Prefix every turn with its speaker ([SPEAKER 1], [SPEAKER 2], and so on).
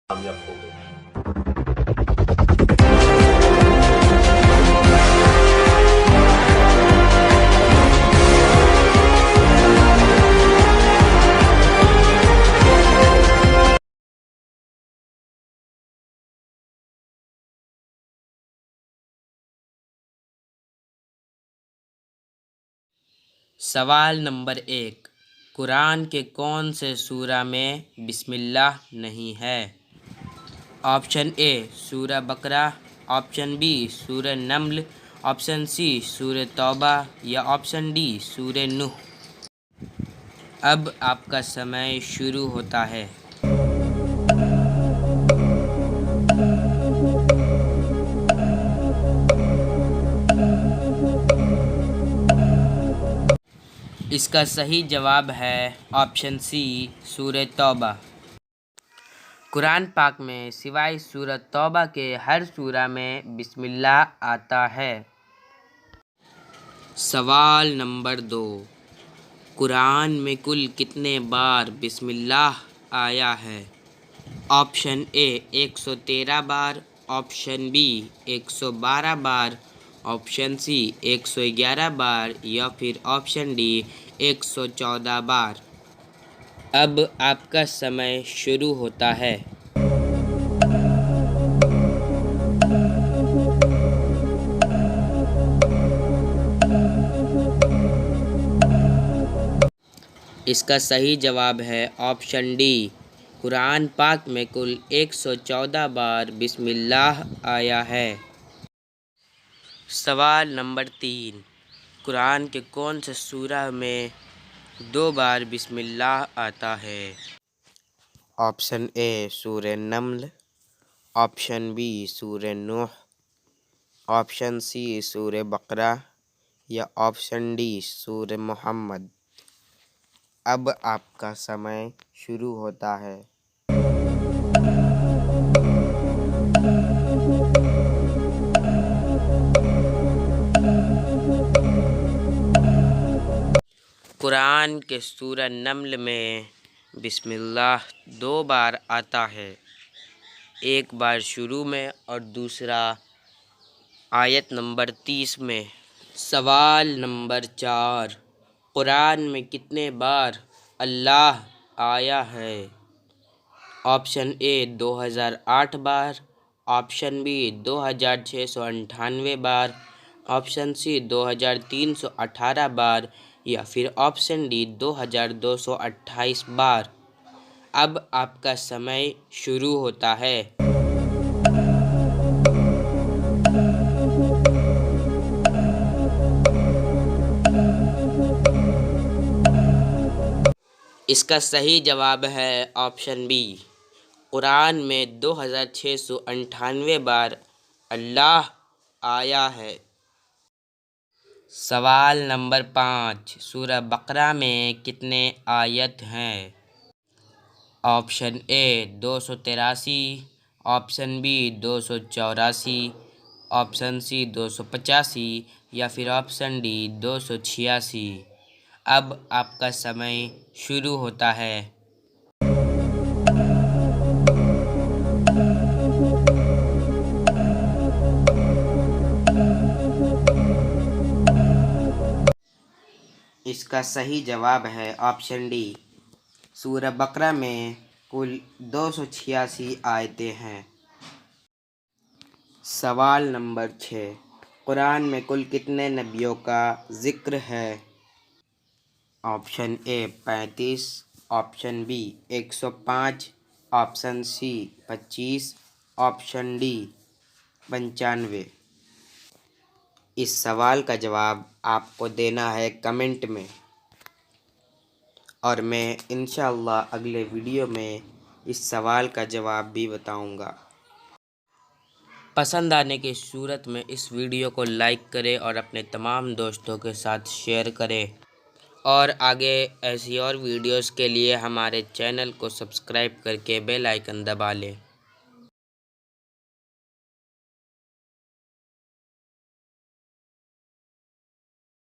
[SPEAKER 1] कामयाब हो गए।
[SPEAKER 2] सवाल नंबर 1। कुरान के कौन से सूरा में बिस्मिल्लाह नहीं है? ऑप्शन ए सूरा बकरा, ऑप्शन बी सूरह नम्ल, ऑप्शन सी सूरह तौबा या ऑप्शन डी सूरह नूह। अब आपका समय शुरू होता है। इसका सही जवाब है ऑप्शन सी सूरह तौबा। कुरान पाक में सिवाय सूरह तौबा के हर सूरा में बिस्मिल्लाह आता है। सवाल नंबर 2। कुरान में कुल कितने बार बिस्मिल्लाह आया है? ऑप्शन ए 113 बार, ऑप्शन बी 112 बार, ऑप्शन सी 111 बार या फिर ऑप्शन डी 114 बार। अब आपका समय शुरू होता है। इसका सही जवाब है ऑप्शन डी। कुरान पाक में कुल 114 बार बिस्मिल्लाह आया है। सवाल नंबर 3। कुरान के कौन से सूरा में 2 बार बिस्मिल्लाह आता है? ऑप्शन ए सूरह नम्ल, ऑप्शन बी सूरह नूह, ऑप्शन सी सूरह बकरा या ऑप्शन डी सूरह मोहम्मद। अब आपका समय शुरू होता है। कुरान के सूरह नम्ल में बिस्मिल्लाह 2 बार आता है, एक बार शुरू में और दूसरा आयत नंबर 30 में। सवाल नंबर 4। कुरान में कितने बार अल्लाह आया है? ऑप्शन ए 2008 बार, ऑप्शन बी 2698 बार, ऑप्शन सी 2318 बार या फिर ऑप्शन डी 2228 बार। अब आपका समय शुरू होता है। इसका सही जवाब है ऑप्शन बी। कुरान में 2698 बार अल्लाह आया है। सवाल नंबर 5। सूरह बकरा में कितने आयत हैं? Option A 283, option B 284, option C 285 या फिर ऑप्शन डी 286। अब आपका समय शुरू होता है। इसका सही जवाब है ऑप्शन डी। सूरह बकरा में कुल 286 आयतें हैं। सवाल नंबर 6। कुरान में कुल कितने नबियों का जिक्र है? Option A 35, option B 105, option C 25, option D 95। इस सवाल का जवाब आपको देना है कमेंट में, और मैं इंशाअल्लाह अगले वीडियो में इस सवाल का जवाब भी बताऊंगा। पसंद आने की सूरत में इस वीडियो को लाइक करें और अपने तमाम दोस्तों के साथ शेयर करें, और आगे ऐसी और वीडियोस के लिए हमारे चैनल को सब्सक्राइब करके बेल आइकन दबा लें।